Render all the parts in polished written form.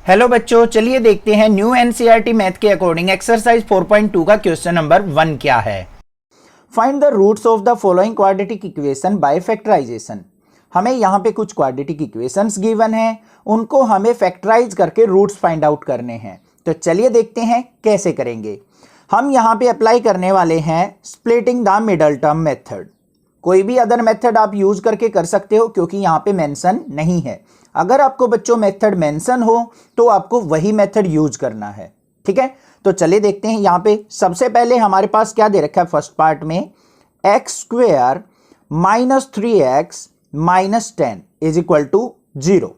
Hello बच्चों, चलिए देखते हैं न्यू एनसीईआरटी मैथ के अकॉर्डिंग एक्सरसाइज 4.2 का क्वेश्चन नंबर 1 क्या है। Find the roots of the following quadratic equation by factorisation. हमें यहाँ पे कुछ क्वाड्रेटिक इक्वेशंस गिवन हैं, उनको हमें फैक्टराइज करके रूट्स फाइंड आउट करने हैं। तो चलिए देखते हैं कैसे करेंगे। हम यहाँ पे अप्लाई करने वाले हैं splitting the middle term method. कोई भी अदर मेथड आप यूज करके कर सकते हो क्योंकि यहाँ पे मेंशन नहीं है। अगर आपको बच्चों मेथड मेंशन हो तो आपको वही मेथड यूज करना है, ठीक है। तो चलिए देखते हैं। यहाँ पे सबसे पहले हमारे पास क्या दे रखा है फर्स्ट पार्ट में, x square minus 3x minus 10 is equal to 0।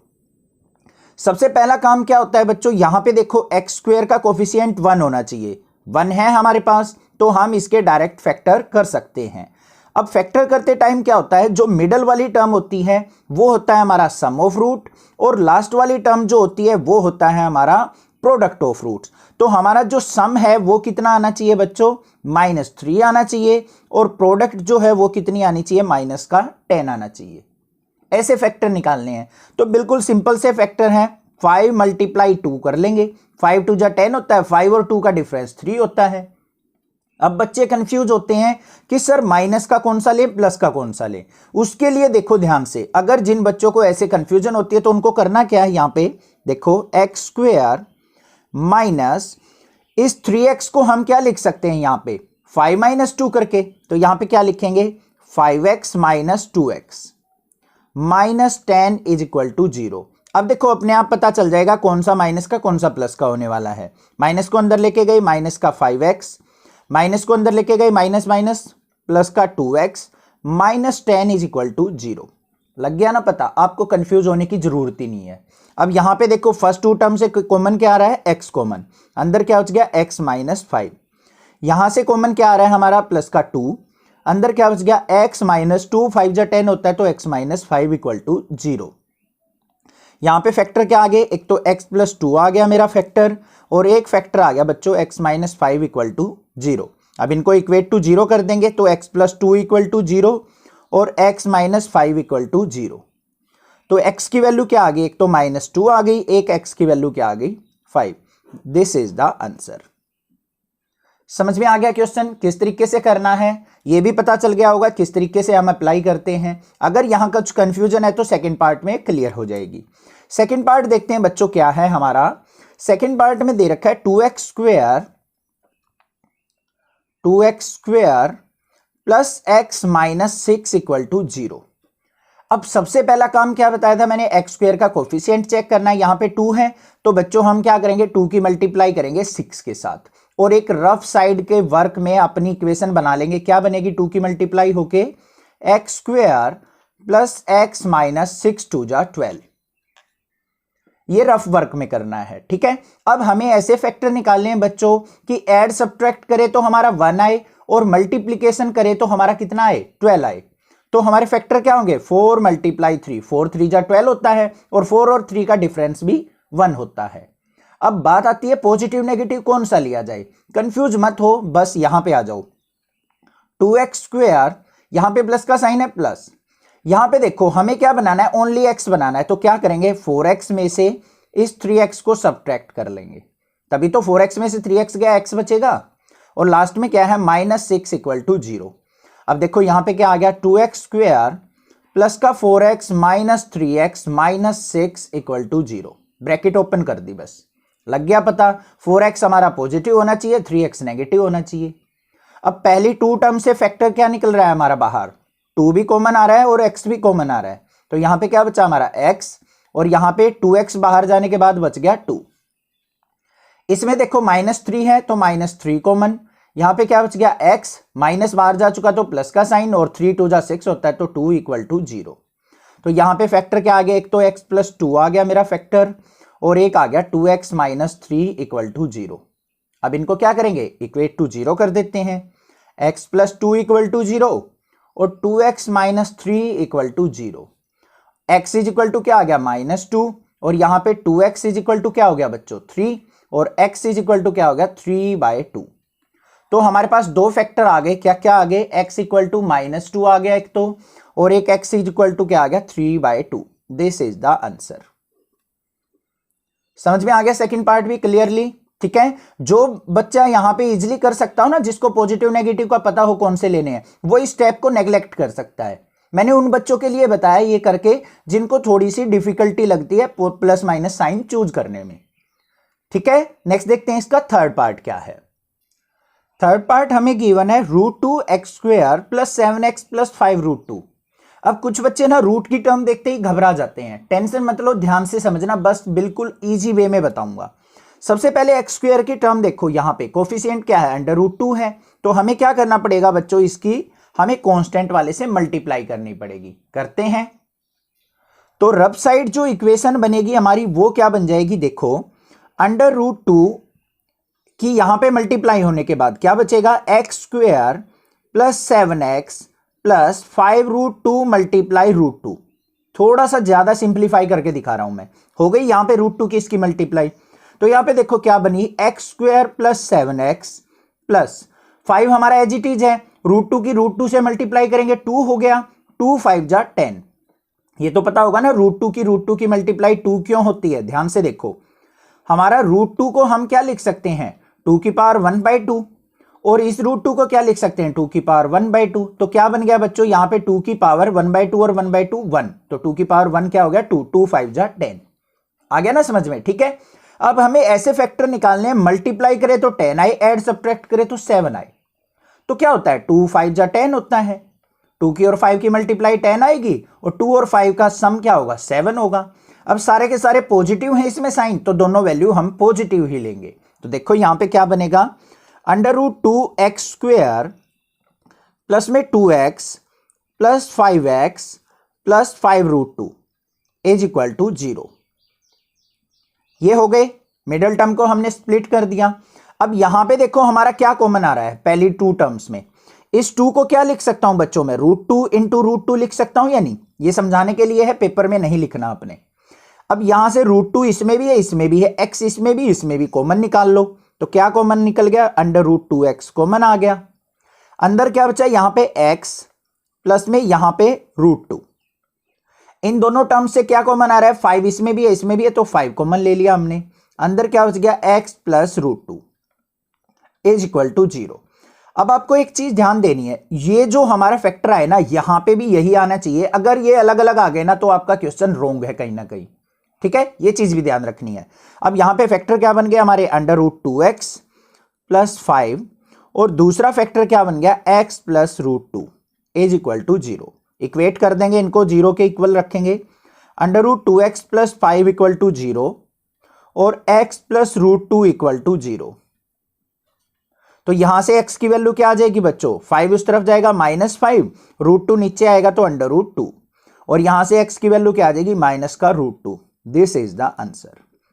सबसे पहला काम क्या होता है बच्चों, यहां पे देखो एक्स स्क्वेयर का कोफिशिएंट 1 होना चाहिए। 1 है हमारे पास तो हम इसके डायरेक्ट फैक्टर कर सकते हैं। अब फैक्टर करते टाइम क्या होता है, जो मिडल वाली टर्म होती है वो होता है हमारा सम ऑफ रूट, और लास्ट वाली टर्म जो होती है वो होता है हमारा प्रोडक्ट ऑफ रूट्स। तो हमारा जो सम है वो कितना आना चाहिए बच्चों, -3 आना चाहिए, और प्रोडक्ट जो है वो कितनी आनी चाहिए, -10 आना चाहिए। ऐसे फैक्टर निकालने हैं तो बिल्कुल सिंपल से फैक्टर हैं। 5 × 2 कर लेंगे, 5 2 जा 10 होता है, 5 और 2 का डिफरेंस 3 होता है। अब बच्चे कंफ्यूज होते हैं कि सर माइनस का कौन सा ले, प्लस का कौन सा ले। उसके लिए देखो ध्यान से, अगर जिन बच्चों को ऐसे कंफ्यूजन होती है तो उनको करना क्या है, यहां पे देखो एक्स स्क्वेयर माइनस इस 3x को हम क्या लिख सकते हैं यहां पे 5 - 2 करके। तो यहां पे क्या लिखेंगे, 5x - 2x -10 is equal to 0। अब देखो अपने आप पता चल जाएगा कौन सा माइनस का कौन सा प्लस का होने वाला है। माइनस को अंदर लेके गए माइनस का 5x, माइनस को अंदर लेके गए माइनस माइनस प्लस का 2x, -10 इज इक्वल टू 0। लग गया ना पता, आपको कंफ्यूज होने की जरूरत ही नहीं है। अब यहां पे देखो फर्स्ट 2 टर्म से कॉमन क्या आ रहा है, x कॉमन, अंदर क्या बच गया x - 5। यहां से कॉमन क्या आ रहा है हमारा प्लस का 2, अंदर क्या बच गया x - 2, 5 जा 10 होता है तो x - 5 इक्वल टू 0। यहां पे फैक्टर क्या आ गए, एक तो x + 2 आ गया मेरा फैक्टर, और एक फैक्टर आ गया बच्चों x - 5 इक्वल टू 0। अब इनको इक्वेट टू 0 कर देंगे तो x + 2 इक्वल टू 0 और x - 5 इक्वल टू 0। तो x की वैल्यू क्या आ गई, एक तो -2 आ गई, एक x की वैल्यू क्या आ गई 5। This is the answer. समझ में आ गया क्वेश्चन किस तरीके से करना है, यह भी पता चल गया होगा किस तरीके से हम अप्लाई करते हैं। अगर यहां कुछ कंफ्यूजन है तो सेकंड पार्ट में क्लियर हो जाएगी। सेकंड पार्ट देखते हैं बच्चों क्या है हमारा। सेकंड पार्ट में दे रखा है 2x square plus x - 6 equal to 0। अब सबसे पहला काम क्या बताया था मैंने, एक्स स्क्वेयर का कोफिशिएंट चेक करना है। यहां पे 2 है तो बच्चों हम क्या करेंगे, 2 की मल्टीप्लाई करेंगे 6 के साथ, और एक रफ साइड के वर्क में अपनी इक्वेशन बना लेंगे। क्या बनेगी, 2 की मल्टीप्लाई होके एक्स स्क्वेयर प्लस x - 6 2 जा 12। ये रफ वर्क में करना है, ठीक है। अब हमें ऐसे फैक्टर निकालने हैं बच्चों कि ऐड सब्ट्रैक्ट करे तो हमारा 1 आए, और मल्टीप्लीकेशन करे तो हमारा कितना आए, 12 आए। तो हमारे फैक्टर क्या होंगे, 4 × 3, 4 3 जा 12 होता है, और 4 और 3 का डिफरेंस भी 1 होता है। अब बात आती है पॉजिटिव नेगेटिव कौन सा लिया जाए। कंफ्यूज मत हो, बस यहां पे आ जाओ। 2x स्क्वेयर, यहां पे प्लस का साइन है प्लस, यहां पे देखो हमें क्या बनाना है, ओनली x बनाना है। तो क्या करेंगे, 4x में से इस 3x को सब्ट्रैक्ट कर लेंगे, तभी तो 4x में से 3x गया, x बचेगा, और लास्ट में क्या है -6 इक्वल टू 0। अब देखो यहां पे क्या आ गया, 2x स्क्वेयर प्लस का 4x - 3x -6 equal to 0। Bracket open कर दी, बस लग गया पता। 4x हमारा पॉजिटिव होना चाहिए, 3x नेगेटिव होना चाहिए। अब पहली 2 टर्म से फैक्टर क्या निकल रहा है हमारा बाहर, 2 भी कॉमन आ रहा है और x भी कॉमन आ रहा है। तो यहां पे क्या बचा हमारा x, और यहां पे 2x बाहर जाने के बाद बच गया 2। इसमें देखो -3 है तो -3 कॉमन, यहां पे क्या बच गया x, माइनस बाहर जा चुका तो प्लस का साइन, और 3 2 जा 6 होता है तो 2 इक्वल टू 0। तो यहां पे फैक्टर क्या आ गया, एक तो x + 2 आ गया मेरा फैक्टर, और एक आ गया 2x - 3 इक्वल टू 0। अब इनको क्या करेंगे, इक्वेट टू 0 कर देते हैं। x + 2 इक्वल टू 0 और 2x - 3 equal to 0। x is equal to क्या आ गया -2, और यहां पे 2x इज इक्वल टू क्या हो गया बच्चों 3, और x इज इक्वल टू क्या हो गया 3/2। तो हमारे पास दो फैक्टर आ गए, क्या क्या आ गए, x इक्वल टू -2 आ गया एक तो, और एक x इज इक्वल टू क्या आ गया 3/2। This is the answer. समझ में आ गया सेकंड पार्ट भी क्लियरली? ठीक है, जो बच्चा यहां पे इजीली कर सकता हो ना, जिसको पॉजिटिव नेगेटिव का पता हो कौन से लेने हैं, वो इस स्टेप को नेग्लेक्ट कर सकता है। मैंने उन बच्चों के लिए बताया ये करके जिनको थोड़ी सी डिफिकल्टी लगती है प्लस माइनस साइन चूज करने में। ठीक है, नेक्स्ट देखते हैं इसका थर्ड पार्ट क्या है। थर्ड पार्ट हमें गिवन है √2x² + 7x + 5√2। अब कुछ बच्चे ना रूट की टर्म देखते ही घबरा जाते हैं, टेंशन मत लो, ध्यान से समझना, बस बिल्कुल इजी वे में बताऊंगा। सबसे पहले x² की टर्म देखो, यहां पे कोफिशिएंट क्या है, √2 है, तो हमें क्या करना पड़ेगा बच्चों, इसकी हमें कांस्टेंट वाले से मल्टीप्लाई करनी पड़ेगी। करते हैं, तो रफ साइड जो इक्वेशन बनेगी हमारी वो क्या बन जाएगी, देखो √2 कि यहां पे मल्टीप्लाई होने के बाद क्या बचेगा, x² + 7x + 5√2 × √2। थोड़ा सा ज्यादा सिंप्लीफाई करके दिखा रहा हूं मैं। हो गई यहां पे √2 की इसकी मल्टीप्लाई, तो यहां पे देखो क्या बनी, x² + 7x + 5 हमारा एज इट इज है, √2 की √2 से मल्टीप्लाई करेंगे 2 हो गया, 2 5 जा 10। ये तो पता होगा ना √2 की मल्टीप्लाई 2 क्यों होती है, ध्यान से देखो। हमारा √2 को हम क्या लिख सकते हैं, 2⁻1/2, और इस √2 को क्या लिख सकते हैं, 2⁻1/2। तो क्या बन गया बच्चों, यहां पे 2⁻1/2 और 1/2 1, तो 2⁻1 क्या हो गया 2, 2 5 जा 10। आ गया ना समझ में? ठीक है, अब हमें ऐसे फैक्टर निकालने हैं, मल्टीप्लाई करें तो 10 आए, ऐड सब्ट्रैक्ट करें तो 7 आए, तो क्या होता है 2 5 जा 10 होता है। 2 की और 5 की मल्टीप्लाई 10 आएगी, और 2 और 5 का सम क्या होगा, 7 होगा। अब सारे के सारे पॉजिटिव हैं इसमें साइन, तो दोनों वैल्यू हम पॉजिटिव ही लेंगे। तो देखो यहां पे क्या बनेगा, √2x² प्लस में 2x + 5x + 5√2 = 0। ये हो गए, मिडल टर्म को हमने स्प्लिट कर दिया। अब यहां पे देखो हमारा क्या कॉमन आ रहा है, पहली 2 टर्म्स में इस 2 को क्या लिख सकता हूं बच्चों में, √2 × √2 लिख सकता हूं या नहीं, ये समझाने के लिए है, पेपर में नहीं लिखना आपने। अब यहां से √2 इसमें भी है, इसमें भी है, x इसमें भी कॉमन निकाल लो, तो क्या कॉमन निकल गया, √2x कॉमन आ गया। अंदर क्या बचा, यहां पे x प्लस में यहां पे √2, इन दोनों टर्म से क्या कॉमन आ रहा है, 5 इसमें भी है, तो 5 कॉमन ले लिया हमने। अंदर क्या बच गया, x + √2 = 0। अब आपको एक चीज ध्यान देनी है, ये जो हमारा फैक्टर आए ना, यहां पे भी यही आना चाहिए, अगर ये अलग अलग आ गए ना तो आपका क्वेश्चन रॉन्ग है कहीं ना कहीं। ठीक है, ये चीज भी ध्यान रखनी है। अब यहां पे फैक्टर क्या बन गया हमारे, √2x + 5, और दूसरा फैक्टर क्या बन गया, x + √2 = 0। इक्वेट कर देंगे इनको, 0 के इक्वल रखेंगे, √2x + 5 = 0 और x + √2 = 0। तो यहां से x की वैल्यू क्या आ जाएगी बच्चों, 5 उस तरफ जाएगा -5, √2 नीचे आएगा तो √2, और यहां से x की वैल्यू क्या आ जाएगी, -√2। This is the answer.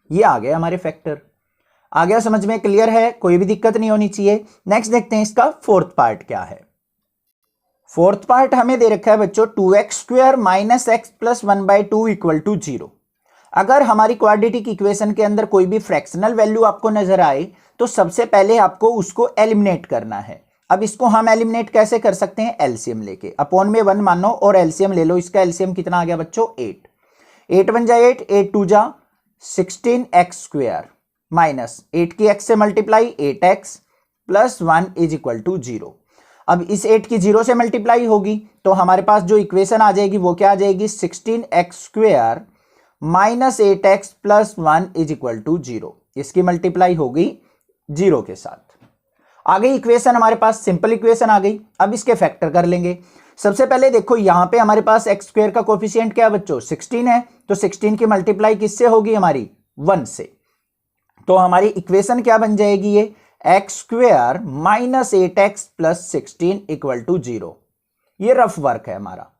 ये आ गया हमारे फैक्टर। आ गया समझ में, क्लियर है, कोई भी दिक्कत नहीं होनी चाहिए। नेक्स्ट देखते हैं इसका फोर्थ पार्ट क्या है। फोर्थ पार्ट हमें दे रखा है बच्चों, 2x² - x + 1/2 = 0। अगर हमारी क्वाड्रेटिक इक्वेशन के अंदर कोई भी फ्रैक्शनल वैल्यू आपको नजर आए तो सबसे पहले आपको उसको एलिमिनेट करना है। अब इसको हम एलिमिनेट कैसे कर सकते हैं, एलसीएम लेके, अपॉन में 1 मानो और एलसीएम ले लो। इसका एलसीएम कितना आ गया बच्चों, 8, 8 1 जा 8, 8 2 जा 16x² माइनस 8 की x से मल्टीप्लाई 8x + 1 = 0। अब इस 8 की 0 से मल्टीप्लाई होगी तो हमारे पास जो इक्वेशन आ जाएगी वो क्या आ जाएगी, 16x² - 8x + 1 = 0। इसकी मल्टीप्लाई होगी 0 के साथ। आ गई इक्वेशन हमारे पास, सिंपल इक्वेशन आ गई। अब इसके फैक्टर कर लेंगे। सबसे पहले देखो यहां पे हमारे पास x² का कोफिशिएंट क्या है बच्चों, 16 है, तो 16 की मल्टीप्लाई किससे होगी हमारी, 1 से। तो हमारी इक्वेशन क्या बन जाएगी, ये x² - 8x + 16 = 0। ये रफ वर्क है हमारा,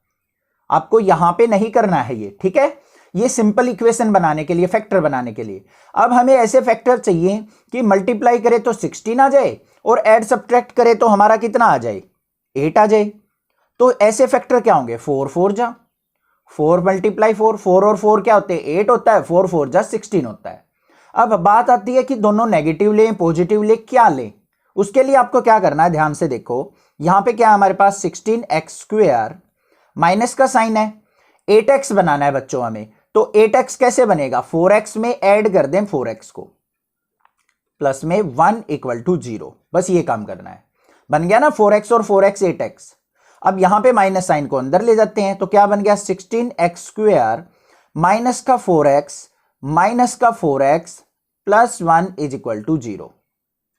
आपको यहां पे नहीं करना है ये, ठीक है। ये सिंपल इक्वेशन बनाने के लिए, फैक्टर बनाने के लिए। अब हमें ऐसे फैक्टर चाहिए कि मल्टीप्लाई करें तो 16 आ जाए और ऐड सब्ट्रैक्ट करें तो हमारा कितना आ जाए, 8 आ जाए। तो ऐसे फैक्टर क्या होंगे, 4 4 जा 4 × 4, 4 और 4 क्या होते हैं, 8 होता है, 4 4 जा 16 होता है। अब बात आती है कि दोनों नेगेटिव लें पॉजिटिव लें, क्या लें। उसके लिए आपको क्या करना है, ध्यान से देखो। यहां पे क्या हमारे पास 16x² माइनस का साइन है, 8x बनाना है बच्चों हमें, तो 8x कैसे बनेगा, 4x में ऐड कर दें 4x को, प्लस में 1 इक्वल टू 0, बस ये काम करना है। बन गया ना 4x और 4x 8x। अब यहां पे माइनस साइन को अंदर ले जाते हैं, तो क्या बन गया 16x² माइनस का 4x माइनस का 4x plus 1 is equal to 0।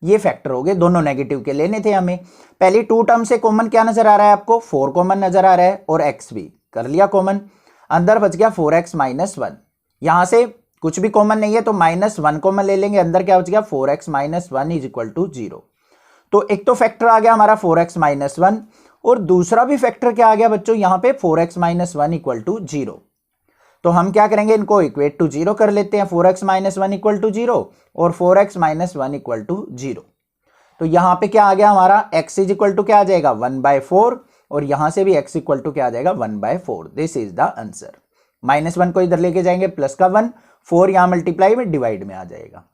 ये फैक्टर हो गए, दोनों नेगेटिव के लेने थे हमें। पहली 2 टर्म से कॉमन क्या नजर आ रहा है आपको, 4 कॉमन नजर आ रहा है और x भी कर लिया कॉमन, अंदर बच गया 4x माइनस 1। यहां से कुछ भी कॉमन नहीं है तो माइनस 1 कॉमन ले लेंगे, अंदर क्या बच गया 4x minus 1 is equal to 0। तो एक तो फैक्टर आ गया हमारा 4x माइनस 1 और दूसरा भी फैक्टर क्या आ गया बच्चों यहां पे 4x माइनस 1 इक्वल टू 0। तो हम क्या करेंगे, इनको इक्वेट टू 0 कर लेते हैं, 4x माइनस 1 इक्वल टू 0 और 4x माइनस 1 इक्वल टू 0। तो यहां पे क्या आ गया हमारा x इज इक्वल टू क्या आ जाएगा 1/4 और यहां से भी x इक्वल टू क्या आ जाएगा 1/4। This is the answer. Minus 1 को इधर लेके जाएंगे प्लस का 1, 4 यहां मल्टीप्लाई में डिवाइड में आ जाएगा।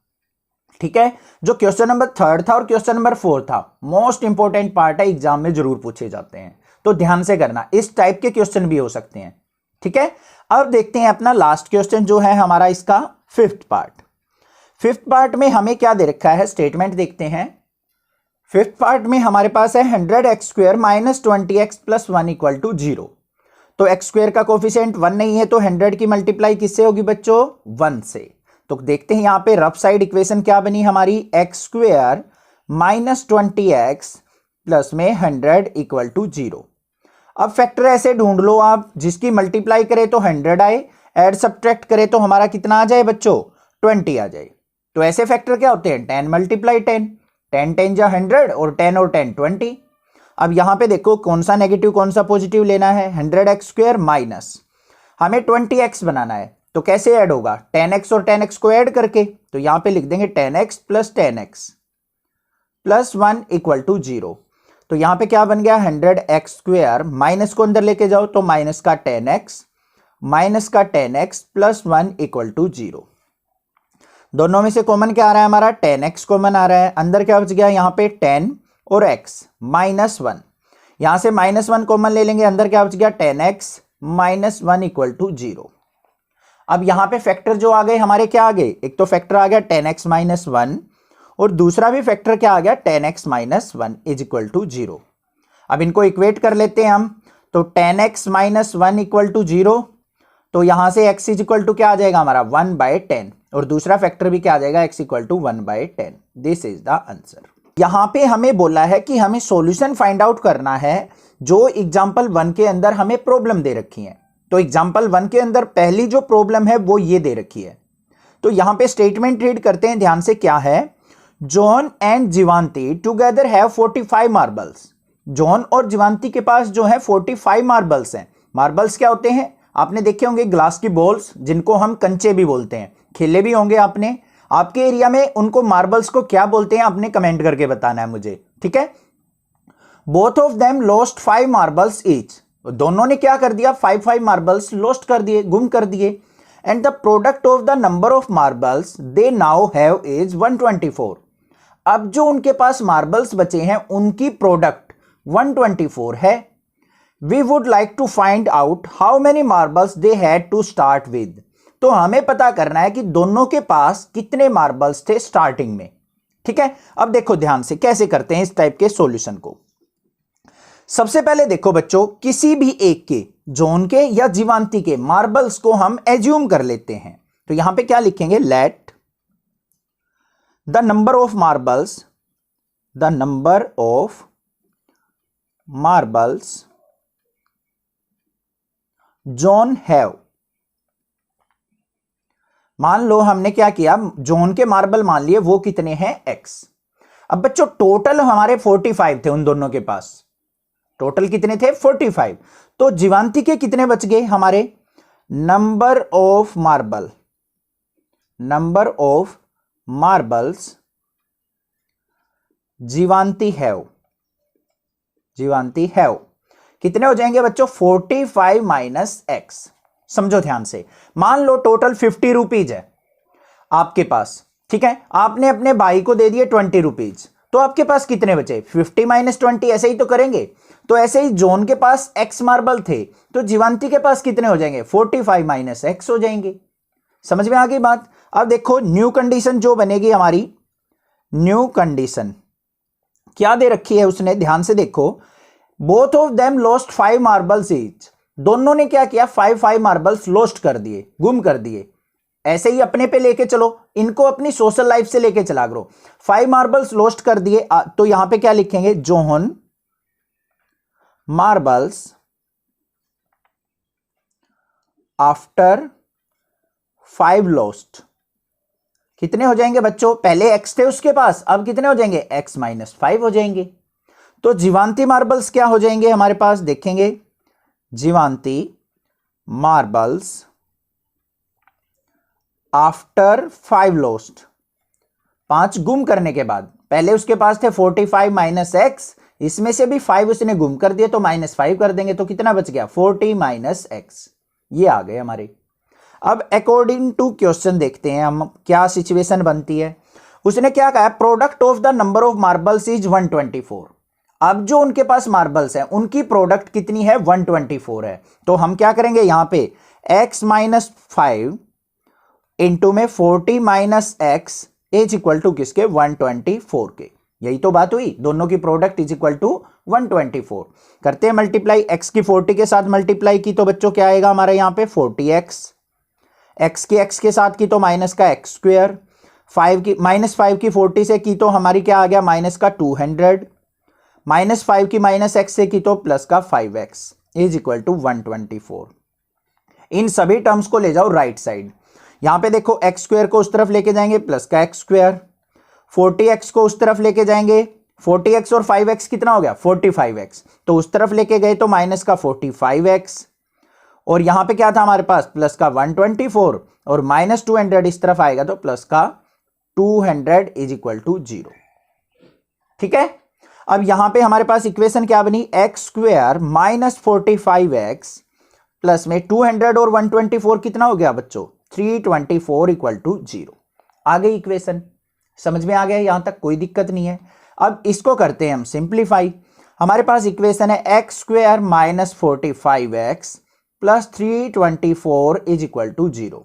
ठीक है, जो क्वेश्चन नंबर 3 था और क्वेश्चन नंबर 4 था, मोस्ट इंपॉर्टेंट पार्ट है, एग्जाम में जरूर पूछे जाते हैं, तो ध्यान से करना, इस टाइप के क्वेश्चन भी हो सकते हैं। ठीक है, अब देखते हैं अपना लास्ट क्वेश्चन जो है हमारा इसका 5th पार्ट। 5th पार्ट में हमें क्या दे रखा है, स्टेटमेंट देखते हैं। 5th पार्ट में हमारे पास है 100x² minus 20x plus 1 equal to 0। तो x² का कोफिशिएंट 1 नहीं है तो 100 की मल्टीप्लाई किससे होगी बच्चों, 1 से। तो देखते हैं यहां पे रफ साइड इक्वेशन क्या बनी हमारी, x² माइनस 20x प्लस में 100 इक्वल टू 0। अब फैक्टर ऐसे ढूंढ लो आप, जिसकी मल्टीप्लाई करे तो 100 आए, ऐड सब्ट्रैक्ट करे तो हमारा कितना आ जाए बच्चों, 20 आ जाए। तो ऐसे फैक्टर क्या होते हैं, 10 मल्टीप्लाई 10, 10 10 जा 100 और 10 और 10 20। अब यहां पे देखो कौन सा नेगेटिव कौन सा पॉजिटिव लेना है, 100x² माइनस हमें 20x बनाना है, तो कैसे ऐड होगा, 10x और 10x को ऐड करके। तो यहां पे लिख देंगे 10x plus 10x plus 1 equal to 0। तो यहां पे क्या बन गया 100x² माइनस को अंदर लेके जाओ तो माइनस का 10x माइनस का 10x प्लस 1 इक्वल टू 0। दोनों में से कॉमन क्या आ रहा है हमारा, 10x कॉमन आ रहा है, अंदर क्या बच गया यहां पे 10 और x माइनस 1, यहां से माइनस 1 कॉमन ले लेंगे, अंदर क्या बच गया 10x माइनस 1 इक्वल टू 0। अब यहां पे फैक्टर जो आ गए हमारे क्या आ गए, एक तो फैक्टर आ गया 10x माइनस 1 और दूसरा भी फैक्टर क्या आ गया 10x minus 1 is equal to 0। अब इनको इक्वेट कर लेते हैं हम, तो 10x माइनस 1 इक्वल टू 0, तो यहां से x इज इक्वल टू क्या आ जाएगा हमारा 1/10 और दूसरा फैक्टर भी क्या आ जाएगा x equal to 1/10। This is the answer. यहां पे हमें बोला है कि हमें सॉल्यूशन फाइंड आउट करना है जो एग्जांपल 1 के अंदर हमें प्रॉब्लम दे रखी है। तो एग्जांपल 1 के अंदर पहली जो प्रॉब्लम है वो ये दे रखी है। तो यहां पे स्टेटमेंट रीड करते हैं ध्यान से, क्या है, John and Jeevanti together have 45 marbles. John और जीवांती के पास जो है 45 मार्बल्स हैं। मार्बल्स क्या होते हैं, आपने देखे होंगे ग्लास की बॉल्स, जिनको हम कंचे भी बोलते हैं, खेले भी होंगे आपने। आपके एरिया में उनको मार्बल्स को क्या बोलते हैं आपने कमेंट करके बताना है मुझे, ठीक है। Both of them lost 5 marbles each. दोनों ने क्या कर दिया, 5 मार्बल्स लॉस्ट कर दिए, गुम कर दिए। And the product of the number of marbles they now have is 124। अब जो उनके पास मार्बल्स बचे हैं उनकी प्रोडक्ट 124 है। We would like to find out how many marbles they had to start with. तो हमें पता करना है कि दोनों के पास कितने मार्बल्स थे स्टार्टिंग में, ठीक है। अब देखो ध्यान से कैसे करते हैं इस टाइप के सॉल्यूशन को। सबसे पहले देखो बच्चों, किसी भी एक के, जॉन के या जीवांती के मार्बल्स को हम एज्यूम कर लेते हैं। तो यहां पे क्या लिखेंगे, let the number of marbles, the number of marbles John have. मान लो हमने क्या किया, जॉन के मार्बल मान लिए, वो कितने हैं x। अब बच्चों टोटल हमारे 45 थे उन दोनों के पास, टोटल कितने थे 45। तो जीवांती के कितने बच गए हमारे, number of marble, number of marbles Jeevanti have, Jeevanti have कितने हो जाएंगे बच्चों, 45 माइनस x। समझो ध्यान से, मान लो टोटल 50 रुपीज है आपके पास, ठीक है। आपने अपने भाई को दे दिए 20 रुपीज, तो आपके पास कितने बचे? 50 माइनस 20, ऐसे ही तो करेंगे। तो ऐसे ही जॉन के पास x मार्बल थे, तो जीवांती के पास कितने हो जाएंगे? 45 माइनस x हो जाएंगे। समझ में आ गई बात? अब देखो न्यू कंडीशन जो बनेगी हमारी, न्यू कंडीशन क्या दे रखी है उसने, ध्यान से देखो। Both of them lost 5 marbles each, दोनों ने क्या किया? 5 मार्बल्स लॉस्ट कर दिए, गुम कर दिए। ऐसे ही अपने पे लेके चलो, इनको अपनी सोशल लाइफ से लेके चला करो। 5 मार्बल्स लॉस्ट कर दिए, तो यहां पे क्या लिखेंगे? जॉन मार्बल्स आफ्टर 5 लॉस्ट, कितने हो जाएंगे बच्चों? पहले x थे उसके पास, अब कितने हो जाएंगे? x माइनस 5 हो जाएंगे। तो जीवांती मार्बल्स क्या हो जाएंगे हमारे पास? देखेंगे, जीवांती मार्बल्स आफ्टर 5 लॉस्ट, 5 गुम करने के बाद। पहले उसके पास थे 45 माइनस एक्स, इसमें से भी 5 उसने गुम कर दिए, तो -5 कर देंगे, तो कितना बच गया? 40 माइनस एक्स। ये आ गए हमारे। अब अकॉर्डिंग टू क्वेश्चन देखते हैं हम क्या सिचुएशन बनती है। उसने क्या कहा? Product of the number of marbles is 124। अब जो उनके पास मार्बल्स हैं उनकी प्रोडक्ट कितनी है? 124 है। तो हम क्या करेंगे यहां पे? x माइनस 5 इंटू में 40 minus x is equal to किसके? 124 के। यही तो बात हुई, दोनों की प्रोडक्ट इज इक्वल टू 124। करते हैं मल्टीप्लाई, x की 40 के साथ मल्टीप्लाई की तो बच्चों क्या आएगा हमारे यहां पे? 40x, x की x के साथ की तो माइनस का x स्क्वायर, 5 की -5 की 40 से की तो हमारी क्या आ गया? माइनस का 200, -5 की माइनस x से की तो प्लस का 5x इज इक्वल टू 124। इन सभी टर्म्स को ले जाओ राइट साइड। यहां पे देखो x स्क्वायर को उस तरफ लेके जाएंगे, प्लस का x स्क्वायर, 40x को उस तरफ लेके जाएंगे, 40x और 5x कितना हो गया? 45x, तो उस तरफ लेके गए तो माइनस का 45x, और यहां पे क्या था हमारे पास? प्लस का 124, और माइनस 200 इस तरफ आएगा तो प्लस का 200 इज इक्वल टू 0। ठीक है, अब यहां पे हमारे पास इक्वेशन क्या बनी? X square minus 45x plus में 200 और 124 कितना हो गया बच्चों? 324 इक्वल टू 0। आ गई इक्वेशन, समझ में आ गया? यहां तक कोई दिक्कत नहीं है। अब इसको करते हैं हम सिंप्लीफाई। हमारे पास इक्वेशन है x square minus 45x plus 324 is equal to 0।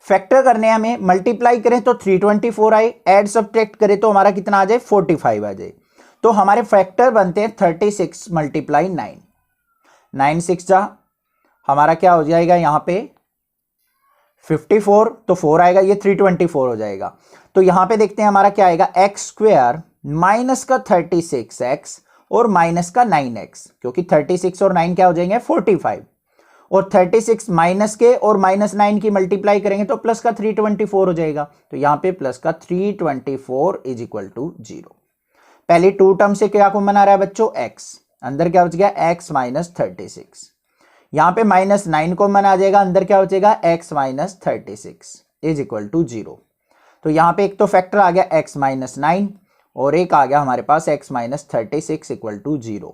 Factor करने हमें, मल्टीप्लाई करें तो 324 आए, एड सब्ट्रैक्ट करें तो हमारा कितना आ जाए? 45 आ जाए। तो हमारे फैक्टर बनते हैं 36 मल्टीप्लाई 9, 9 6 जा, हमारा क्या हो जाएगा यहां पे? 54, तो 4 आएगा, ये 324 हो जाएगा। तो यहां पे देखते हैं हमारा क्या आएगा? एक्स स्क्वायर माइनस का 36x और माइनस का 9x, क्योंकि 36 और 9 क्या हो जाएंगे? 45, और 36 माइनस के और माइनस 9 की मल्टीप्लाई करेंगे तो प्लस का 324 हो जाएगा। तो यहां पे प्लस का 324 इज इक्वल टू 0। पहले 2 टर्म से क्या कॉमन आ रहा है बच्चों? x, अंदर क्या बच गया? x minus 36। यहां पे माइनस 9 कॉमन आ जाएगा, अंदर क्या बचेगा? x minus 36 is equal to 0। तो यहां पे एक तो फैक्टर आ गया x माइनस 9, और एक आ गया हमारे पास x माइनस 36 इक्वल टू 0।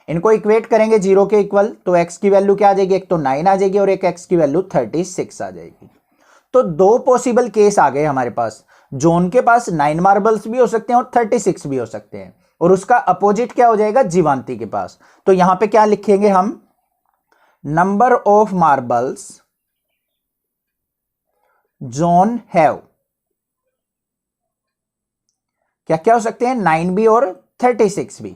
इनको इक्वेट करेंगे 0 के इक्वल, तो x की वैल्यू क्या आ जाएगी? एक तो 9 आ जाएगी और एक x की वैल्यू 36 आ जाएगी। तो 2 पॉसिबल केस आ गए हमारे पास। जॉन के पास 9 मार्बल्स भी हो सकते हैं और 36 भी हो सकते हैं, और उसका अपोजिट क्या हो जाएगा? जीवांती के पास। तो यहां पे क्या लिखेंगे हम? Number of marbles John have, क्या क्या हो सकते हैं? 9 भी और 36 भी,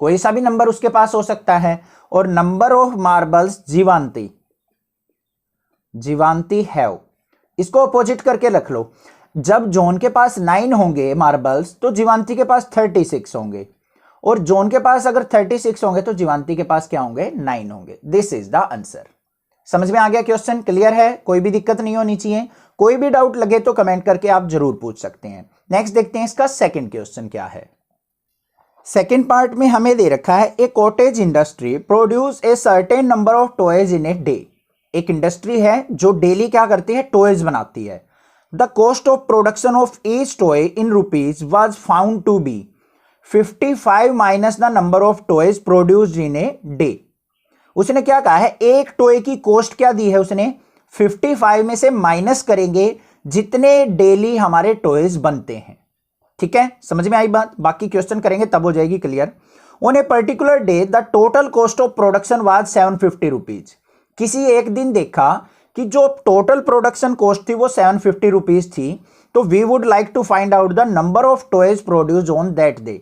कोई सा भी नंबर उसके पास हो सकता है। और नंबर ऑफ मार्बल्स जीवांती, जीवांती हैव, इसको अपोजिट करके रख लो। जब जॉन के पास 9 होंगे मार्बल्स तो जीवांती के पास 36 होंगे, और जॉन के पास अगर 36 होंगे तो जीवांती के पास क्या होंगे? 9 होंगे। This is the answer. समझ में आ गया? क्वेश्चन क्लियर है? कोई भी दिक्कत नहीं होनी चाहिए। कोई भी डाउट लगे तो कमेंट करके आप जरूर पूछ सकते हैं। नेक्स्ट देखते हैं इसका सेकंड क्वेश्चन क्या है। सेकंड पार्ट में हमें दे रखा है a cottage industry produce a certain number of toys in a day. एक इंडस्ट्री है जो डेली क्या करती है? टॉयज बनाती है। The cost of production of each toy in rupees was found to be 55 minus the number of toys produced in a day. उसने क्या कहा है? एक टॉय की कॉस्ट क्या दी है उसने? 55 में से माइनस करेंगे जितने डेली हमारे टॉयज बनते हैं। ठीक है, समझ में आई बात? बाकी क्वेश्चन करेंगे तब हो जाएगी clear. On a particular day the total cost of production was 750 rupees. किसी एक दिन देखा कि जो टोटल प्रोडक्शन कॉस्ट थी वो 750 रुपीज थी, तो we would like to find out the number of toys produced on that day.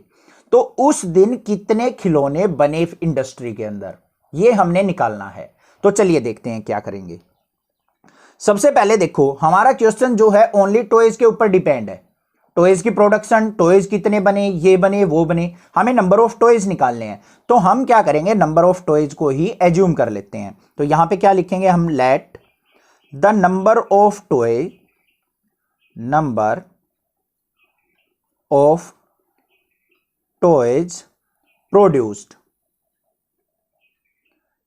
तो उस दिन कितने खिलौने बने इंडस्ट्री के अंदर, ये हमने निकालना है। तो चलिए देखते हैं क्या करेंगे। सबसे पहले देखो, हमारा क्वेश्चन जो है ओनली टॉयज के ऊपर डिपेंड है। टॉयज की प्रोडक्शन, टॉयज कितने बने, ये बने वो बने, हमें नंबर ऑफ टॉयज निकालने हैं। तो हम क्या करेंगे, नंबर ऑफ टॉयज को ही एज्यूम कर लेते हैं। तो यहां पे क्या लिखेंगे हम, let the number of toys produced,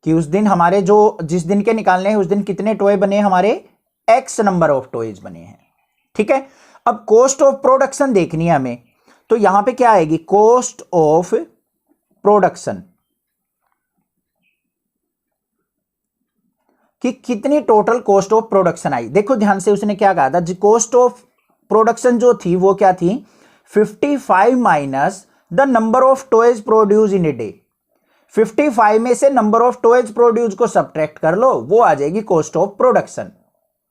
कि उस दिन हमारे जो जिस दिन के निकालने हैं उस दिन कितने टॉय बने हमारे, एक्स नंबर ऑफ टॉयज बने हैं। ठीक है, अब कॉस्ट ऑफ प्रोडक्शन देखनी है हमें, तो यहां पे क्या आएगी, कॉस्ट ऑफ प्रोडक्शन, कि कितनी total cost of production I. देखो ध्यान से, उसने क्या कहा था, कॉस्ट ऑफ प्रोडक्शन जो थी वो क्या थी, 55 minus the number of toys produce in a day. 55 में से नंबर ऑफ टॉयज प्रोड्यूस को सब्ट्रैक्ट कर लो, वो आ जाएगी कॉस्ट ऑफ प्रोडक्शन।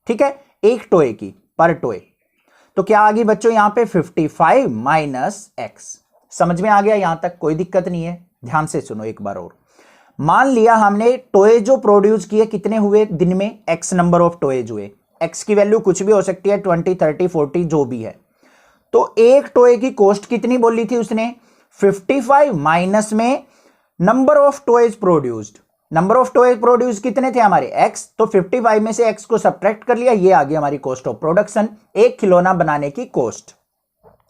ठीक है, एक टॉय की पर टॉय। तो क्या आ गई बच्चों यहां पे, 55 माइनस एक्स। समझ में आ गया यहां तक, कोई दिक्कत नहीं है। ध्यान से सुनो एक बार और। मान लिया हमने टॉय जो प्रोड्यूस किए कितने हुए दिन में, एक्स नंबर ऑफ टॉयज हुए। एक्स की वैल्यू कुछ भी हो सकती है, 20, 30, 40 जो भी है। तो एक टॉय की कॉस्ट कितनी बोली थी उसने, 55 माइनस में number of toys produced. Number of toys produce कितने थे हमारे, एक्स, तो 55 में से एक्स को सब्ट्रैक्ट कर लिया, ये आ गई हमारी कॉस्ट ऑफ प्रोडक्शन, एक खिलौना बनाने की कॉस्ट।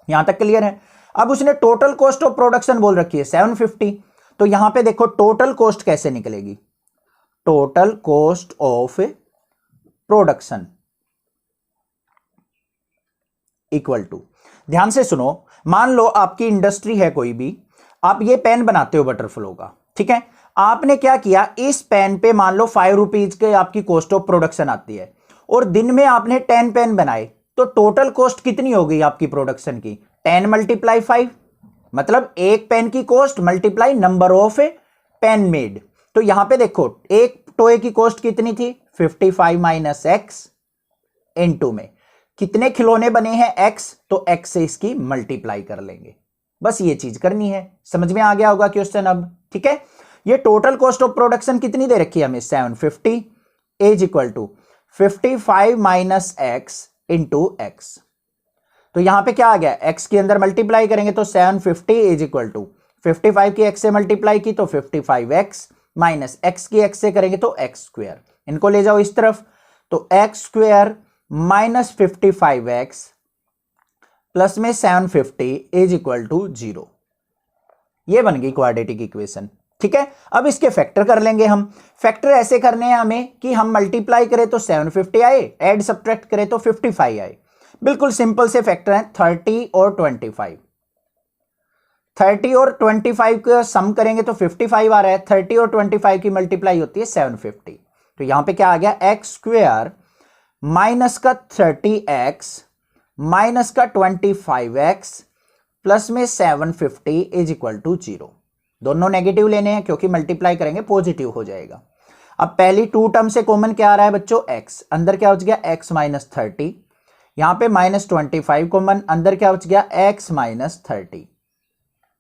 यहां तक क्लियर है। अब उसने टोटल कॉस्ट ऑफ प्रोडक्शन बोल रखी है 750, तो यहां पे देखो टोटल कॉस्ट कैसे निकलेगी, total cost of production equal to, ध्यान से सुनो, मान लो आपकी इंडस्ट्री है कोई भी, आप ये पेन बनाते हो बटरफ्लो का, ठीक है, आपने क्या किया, इस पेन पे मान लो 5 रुपीज के आपकी कॉस्ट ऑफ प्रोडक्शन आती है, और दिन में आपने 10 पेन बनाए, तो टोटल कॉस्ट कितनी हो गई आपकी प्रोडक्शन की, 10 मल्टीप्लाई 5, मतलब एक पेन की cost multiply number of pen made. तो यहां पे देखो एक टॉय की कॉस्ट कितनी थी, 55 माइनस एक्स, इनटू में कितने खिलौने बने हैं, एक्स, तो एक्स से इसकी मल्टीप्लाई कर लेंगे। बस ये चीज करनी है। समझ में आ गया होगा क्वेश्चन अब, ठीक है। ये टोटल कॉस्ट ऑफ प्रोडक्शन कितनी दे रखी है हमें, 750 is equal to 55 minus x into x. तो यहां पे क्या आ गया, एक्स के अंदर मल्टीप्लाई करेंगे तो 750 इज इक्वल टू 55 की एक्स से मल्टीप्लाई की तो 55x माइनस एक्स की एक्स से करेंगे तो एक्स स्क्वायर, इनको ले जाओ इस तरफ, तो x square minus 55x plus में 750 इज इक्वल टू 0। ये बन गई क्वाड्रेटिक इक्वेशन, ठीक है। अब इसके फैक्टर कर लेंगे हम। फैक्टर ऐसे करने हैं हमें कि हम मल्टीप्लाई करें तो 750 आए, ऐड सब्ट्रैक्ट करें तो 55 आए। बिल्कुल सिंपल से फैक्टर हैं, 30 और 25। 30 और 25 का सम करेंगे तो 55 आ रहा है, 30 और 25 की मल्टीप्लाई होती है 750। तो यहां पे क्या आ गया, एक्स स्क्वायर माइनस का 30x माइनस का 25x प्लस में 750 इज इक्वल टू 0। दोनों नेगेटिव लेने हैं क्योंकि मल्टीप्लाई करेंगे पॉजिटिव हो जाएगा। अब पहली टू टर्म से कॉमन क्या आ रहा है बच्चों, x, अंदर क्या बच गया x माइनस 30, यहां पे माइनस 25 कॉमन, अंदर क्या बच गया x minus 30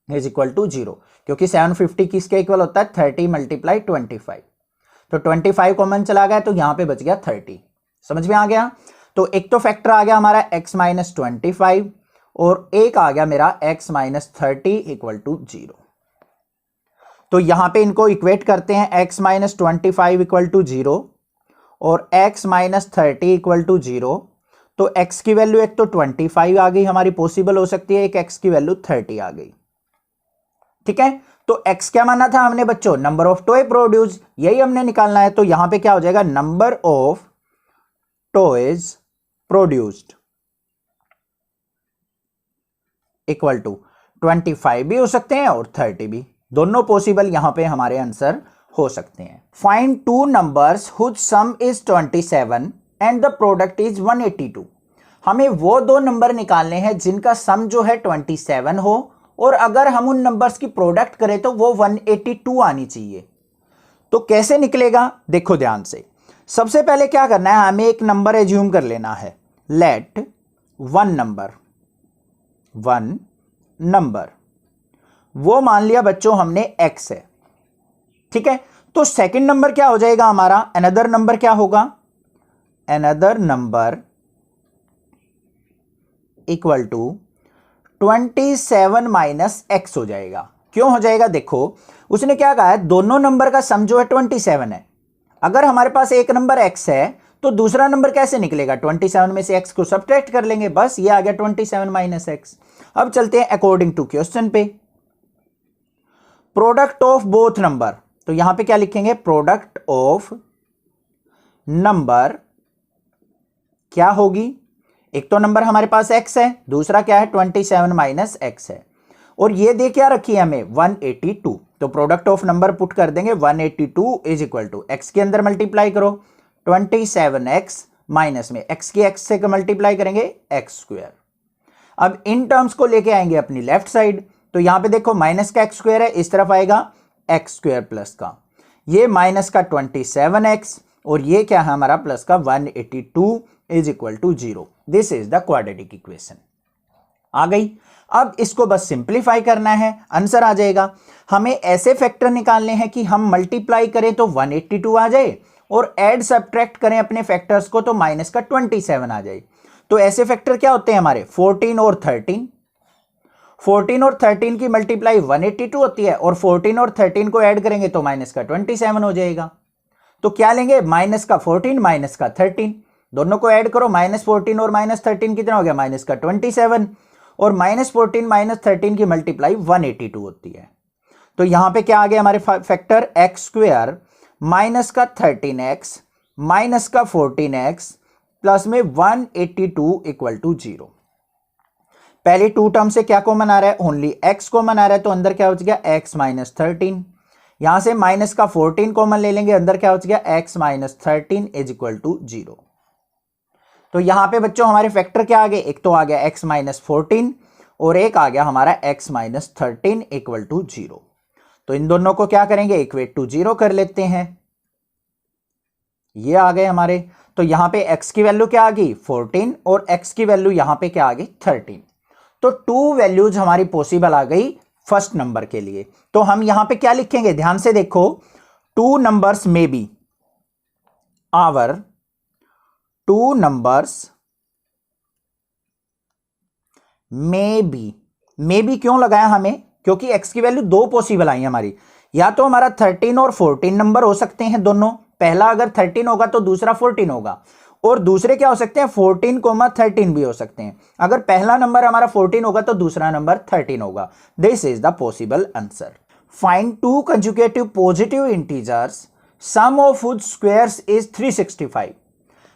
is equal to 0, क्योंकि 750 किसके इक्वल होता है, 30 मल्टीप्लाई 25। तो 25 कॉमन चला गया तो यहां पे बच गया 30। समझ में आ गया। तो एक तो फैक्टर आ गया हमारा x माइनस 25 और एक आ गया मेरा x माइनस 30 इक्वल टू 0। तो यहां पे इनको इक्वेट करते हैं, x माइनस 25 इक्वल टू 0 और x माइनस 30 इक्वल टू 0। तो x की वैल्यू एक तो 25 आ गई हमारी, पॉसिबल हो सकती है, एक x की वैल्यू 30 आ गई, ठीक है। तो x क्या माना था हमने बच्चों, नंबर ऑफ टॉय प्रोड्यूस, यही हमने निकालना है। तो यहां पे क्या हो जाएगा, number of toys produced equal to 25 भी हो सकते हैं और 30 भी, दोनों पॉसिबल यहां पे हमारे आंसर हो सकते हैं। Find two numbers whose sum is 27 and the product is 182। हमें वो दो नंबर निकालने हैं जिनका सम जो है 27 हो, और अगर हम उन नंबर्स की प्रोडक्ट करें तो वो 182 आनी चाहिए। तो कैसे निकलेगा, देखो ध्यान से। सबसे पहले क्या करना है, हमें एक नंबर एज्यूम कर लेना है। लेट वन नंबर वो मान लिया बच्चों हमने x है, ठीक है। तो सेकंड नंबर क्या हो जाएगा हमारा, अनदर नंबर क्या होगा, another number equal to 27 minus x हो जाएगा। क्यों हो जाएगा, देखो उसने क्या कहा है, दोनों नंबर का सम जो है 27 है। अगर हमारे पास एक नंबर x है तो दूसरा नंबर कैसे निकलेगा, 27 में से x को सब्ट्रैक्ट कर लेंगे, बस ये आ गया 27 माइनस x। अब चलते हैं अकॉर्डिंग टू क्वेश्चन पे। प्रोडक्ट ऑफ बोथ नंबर, तो यहां पे क्या लिखेंगे, प्रोडक्ट ऑफ नंबर क्या होगी, एक तो नंबर हमारे पास x है, दूसरा क्या है 27 माइनस x है, और ये दे क्या रखी है हमें 182। तो प्रोडक्ट ऑफ नंबर पुट कर देंगे 182 इज इक्वल टू x के अंदर मल्टीप्लाई करो 27x माइनस में x की x से मल्टीप्लाई करेंगे x स्क्वायर। अब इन टर्म्स को लेके आएंगे अपनी लेफ्ट साइड, तो यहां पे देखो माइनस का x स्क्वायर है, इस तरफ आएगा x स्क्वायर प्लस का, ये माइनस का 27x और ये क्या है हमारा प्लस का 182 is equal to 0। This is the quadratic equation आ गई। अब इसको बस सिंप्लीफाई करना है, आंसर आ जाएगा। हमें ऐसे फैक्टर निकालने हैं कि हम मल्टीप्लाई करें तो 182 आ जाए और ऐड सब्ट्रैक्ट करें अपने फैक्टर्स को तो माइनस का 27 आ जाए। तो ऐसे फैक्टर क्या होते हैं हमारे 14 और 13। 14 और 13 की मल्टीप्लाई 182 होती है और 14 और 13 को ऐड करेंगे तो माइनस का 27 हो जाएगा। तो क्या लेंगे, माइनस का 14 माइनस का 13, दोनों को ऐड करो, माइनस 14 और माइनस 13 कितना हो गया, माइनस का 27, और माइनस 14 माइनस 13 की मल्टीप्लाई 182 होती है। तो यहां पे क्या आ गया हमारे फैक्टर x स्क्वायर माइनस का 13x माइनस का 14x प्लस में 182 इक्वल टू 0। पहले टू टर्म से क्या कॉमन आ रहा है, ओनली x कॉमन आ रहा है, तो अंदर क्या हो गया x माइनस 13, यहां से माइनस का 14 कॉमन ले लेंगे, अंदर क्या हो गया x minus 13 is equal to 0। तो यहां पे बच्चों हमारे फैक्टर क्या आ गए, एक तो आ गया x माइनस 14 और एक आ गया हमारा x माइनस 13 इक्वल टू 0। तो इन दोनों को क्या करेंगे, इक्वेट टू 0 कर लेते हैं, ये आ गए हमारे। तो यहां पे x की वैल्यू क्या आ गई 14 और x की वैल्यू यहां पे क्या आ गई 13। तो टू वैल्यूज हमारी पॉसिबल आ गई फर्स्ट नंबर के लिए। तो हम यहां पे क्या लिखेंगे, ध्यान से देखो, टू नंबर्स में बी, आवर टू नंबर्स में बी क्यों लगाया हमें, क्योंकि x की वैल्यू दो पॉसिबल आई हमारी, या तो हमारा 13 और 14 नंबर हो सकते हैं दोनों, पहला अगर 13 होगा तो दूसरा 14 होगा, और दूसरे क्या हो सकते हैं 14,13 भी हो सकते हैं। अगर पहला नंबर हमारा 14 होगा तो दूसरा नंबर 13 होगा। This is the possible answer. Find two consecutive positive integers sum of which squares is 365।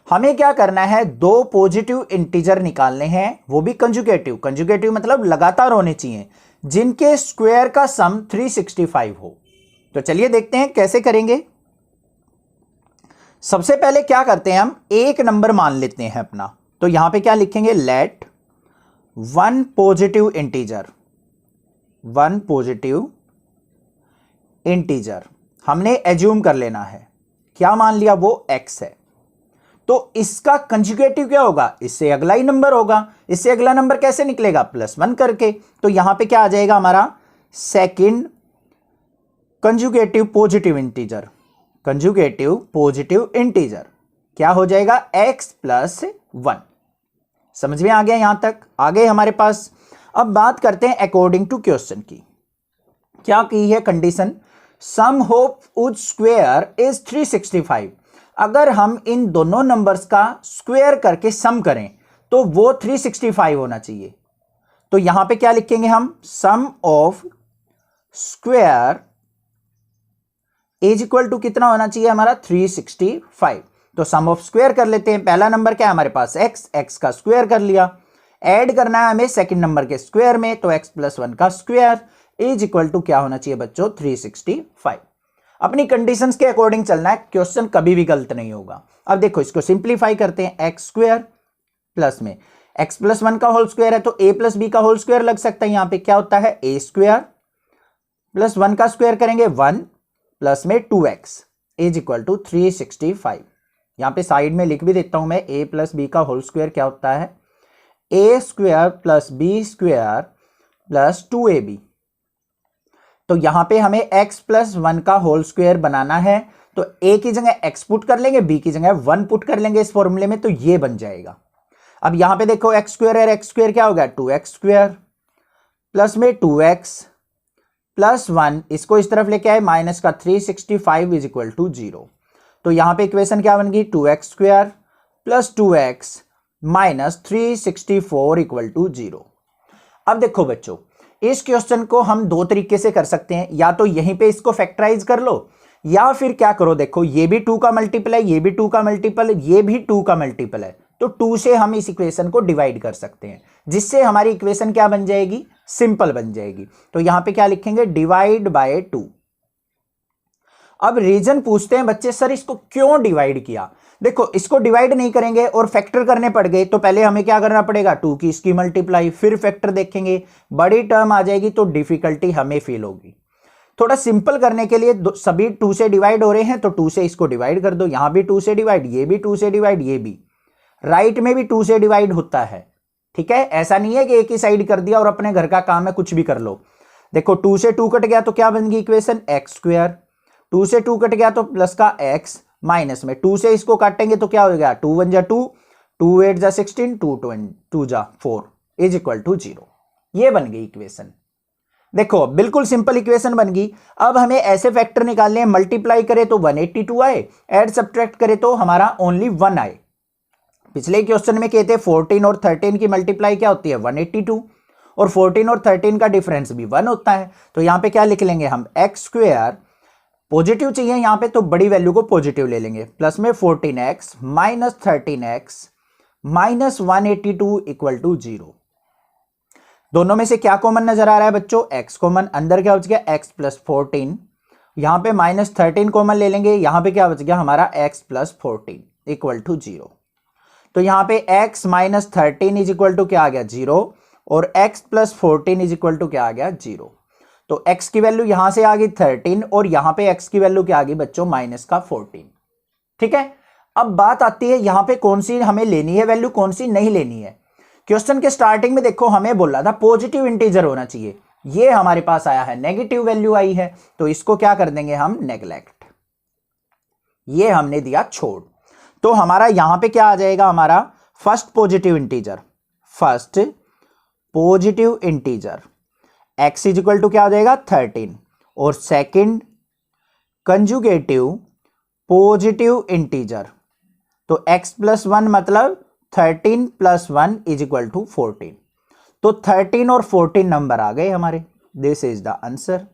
हमें क्या करना है, दो पॉजिटिव इंटीजर निकालने हैं, वो भी कंजुगेटिव। कंजुगेटिव मतलब लगातार होने चाहिए, जिनके स्क्वायर का सम 365 हो। तो चलिए देखते हैं कैसे करेंगे। सबसे पहले क्या करते हैं, हम एक नंबर मान लेते हैं अपना, तो यहां पे क्या लिखेंगे, लेट वन पॉजिटिव इंटीजर हमने एज्यूम कर लेना है, क्या मान लिया, वो x है। तो इसका कंजुगेटिव क्या होगा, इससे अगला ही नंबर होगा, इससे अगला नंबर कैसे निकलेगा, +1 करके। तो यहां पे क्या आ जाएगा हमारा सेकंड कंजुगेटिव पॉजिटिव इंटीजर क्या हो जाएगा, x + 1। समझ में आ गया, यहां तक आ गए हमारे पास। अब बात करते हैं अकॉर्डिंग टू क्वेश्चन की, क्या की है condition, sum of which square is 365। अगर हम इन दोनों नंबर्स का स्क्वायर करके सम करें तो वो 365 होना चाहिए। तो यहां पे क्या लिखेंगे हम, sum of square is equal to कितना होना चाहिए हमारा 365। तो सम ऑफ स्क्वायर कर लेते हैं, पहला नंबर क्या है हमारे पास x का स्क्वायर कर लिया, ऐड करना है हमें सेकंड नंबर के स्क्वायर में, तो x + 1 का स्क्वायर इज इक्वल टू क्या होना चाहिए बच्चों 365। अपनी कंडीशंस के अकॉर्डिंग चलना है, क्वेश्चन कभी भी गलत नहीं होगा। अब देखो इसको सिंप्लीफाई करते हैं, x स्क्वायर प्लस में x प्लस 1 का होल स्क्वायर है तो a प्लस बी का होल स्क्वायर लग सकता है। यहां पे क्या होता है a स्क्वायर प्लस 1 का स्क्वायर करेंगे 1 प्लस में 2x इज इक्वल टू 365। यहां पे साइड में लिख भी देता हूं मैं a प्लस बी का होल स्क्वायर क्या होता है a square plus b square plus 2ab। तो यहां पे हमें x प्लस 1 का होल स्क्वायर बनाना है तो a की जगह x पुट कर लेंगे, b की जगह 1 पुट कर लेंगे इस फॉर्मूले में, तो ये बन जाएगा। अब यहां पे देखो x स्क्वायर है, x स्क्वायर क्या हो गया 2x स्क्वायर प्लस में 2x प्लस 1, इसको इस तरफ लेके आए माइनस का 365 इज इक्वल टू 0। तो यहां पे इक्वेशन क्या बन गई 2x square plus 2x minus 364 equal to 0। अब देखो बच्चों इस क्वेश्चन को हम दो तरीके से कर सकते हैं, या तो यहीं पे इसको फैक्टराइज कर लो या फिर क्या करो, देखो ये भी 2 का मल्टीपल है, ये भी 2 का मल्टीपल है, ये भी 2 का मल्टीपल है, तो 2 से हम इस इक्वेशन को डिवाइड कर सकते हैं जिससे हमारी इक्वेशन क्या बन जाएगी सिंपल बन जाएगी। तो यहां पे क्या लिखेंगे डिवाइड बाय 2। अब रीजन पूछते हैं बच्चे सर इसको क्यों डिवाइड किया। देखो इसको डिवाइड नहीं करेंगे और फैक्टर करने पड़ गए तो पहले हमें क्या करना पड़ेगा 2 की इसकी मल्टीप्लाई, फिर फैक्टर देखेंगे, बड़ी टर्म आ जाएगी तो डिफिकल्टी हमें फील होगी। थोड़ा सिंपल करने के लिए सभी 2 से डिवाइड हो रहे हैं तो 2 से इसको डिवाइड कर दो, यहां भी 2 से डिवाइड, ये भी 2 से डिवाइड, ये भी राइट में भी 2 से डिवाइड होता है। ठीक है, ऐसा नहीं है कि एक ही साइड कर दिया और अपने घर का काम है कुछ भी कर लो। देखो 2 से 2 कट गया तो क्या बन गई इक्वेशन एक्स स्क्वायर, 2 से 2 कट गया तो प्लस का x माइनस में 2 से इसको काटेंगे तो क्या हो गया 2 1 जा 2, 2 8 जा 16, 2 जा 4 इज इक्वल टू 0। ये बन गई इक्वेशन। देखो बिल्कुल सिंपल इक्वेशन बन गई। अब हमें ऐसे फैक्टर निकालने हैं, मल्टीप्लाई करें तो 182 आए, ऐड सब्ट्रैक्ट करें तो हमारा ओनली 1 आए। पिछले क्वेश्चन में कहते 14 और 13 की मल्टीप्लाई क्या होती है 182 और 14 और 13 का डिफरेंस भी 1 होता है। तो यहां पे क्या लिख लेंगे हम एक्स स्क्वायर, पॉजिटिव चाहिए यहां पे तो बड़ी वैल्यू को पॉजिटिव ले लेंगे, प्लस में 14x minus 13x minus 182 equal to 0। दोनों में से क्या कॉमन नजर आ रहा है बच्चों x कॉमन, अंदर क्या बच गया x प्लस 14, यहां पे माइनस 13 कॉमन ले लेंगे, यहां पे क्या बच गया हमारा x प्लस 14 इक्वल टू 0। तो यहां पे x minus 13 is equal to क्या आ गया 0 और x plus 14 is equal to क्या आ गया 0। तो x की वैल्यू यहां से आ गई 13 और यहां पे x की वैल्यू क्या आ गई बच्चों माइनस का 14। ठीक है, अब बात आती है यहां पे कौन सी हमें लेनी है वैल्यू, कौन सी नहीं लेनी है। क्वेश्चन के स्टार्टिंग में देखो हमें बोला था पॉजिटिव इंटीजर होना चाहिए, ये हमारे पास आया है नेगेटिव वैल्यू आई है, तो इसको क्या कर देंगे हम नेग्लेक्ट, ये हमने दिया छोड़। तो हमारा यहां पे क्या आ जाएगा हमारा first positive integer, first positive integer x is equal to क्या हो जाएगा 13 और सेकंड कंजुगेटिव पॉजिटिव इंटीजर, तो x प्लस 1 मतलब 13 प्लस 1 इज इक्वल टू 14। तो 13 और 14 नंबर आ गए हमारे, this is the answer.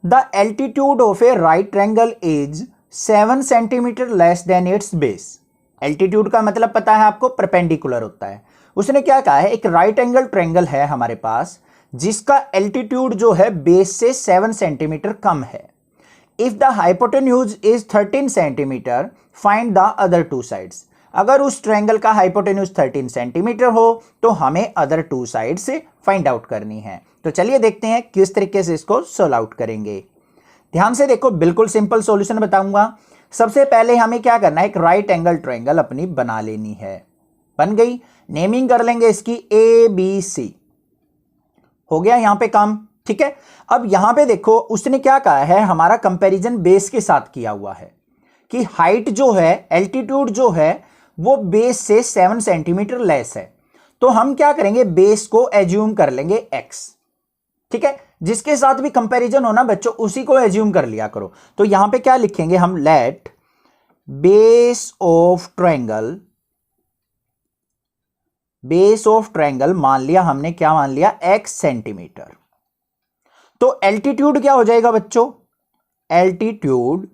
The altitude of A right triangle is 7 centimetre less than it's base. Altitude का मतलब पता है आपको परपेंडिकुलर होता है। उसने क्या कहा है एक राइट एंगल ट्रायंगल है हमारे पास जिसका एल्टीट्यूड जो है बेस से 7 सेंटीमीटर कम है। If the hypotenuse is 13 centimetre find the other two sides. अगर उस ट्रायंगल का हाइपोटेन्यूज 13 सेंटीमीटर हो तो हमें अदर टू साइड से फाइंड आउट करनी है। तो चलिए देखते हैं किस तरीके से इसको सोल्व आउट करेंगे। ध्यान से देखो बिल्कुल सिंपल सॉल्यूशन बताऊंगा। सबसे पहले हमें क्या करना है एक राइट एंगल ट्रायंगल अपनी बना लेनी है। बन गई, नेमिंग कर लेंगे इसकी ABC, हो गया यहां पे काम। ठीक है, अब यहां पे देखो उसने क्या कहा है हमारा कंपैरिजन बेस के साथ किया हुआ है कि हाइट जो है एल्टीट्यूड जो है वो बेस से 7 सेंटीमीटर लेस है। तो हम क्या करेंगे बेस को एज्यूम कर लेंगे x। ठीक है, जिसके साथ भी कंपैरिजन होना बच्चों उसी को एज्यूम कर लिया करो। तो यहां पे क्या लिखेंगे हम let base of triangle, base of triangle मान लिया हमने, क्या मान लिया x सेंटीमीटर। तो एल्टीट्यूड क्या हो जाएगा बच्चों altitude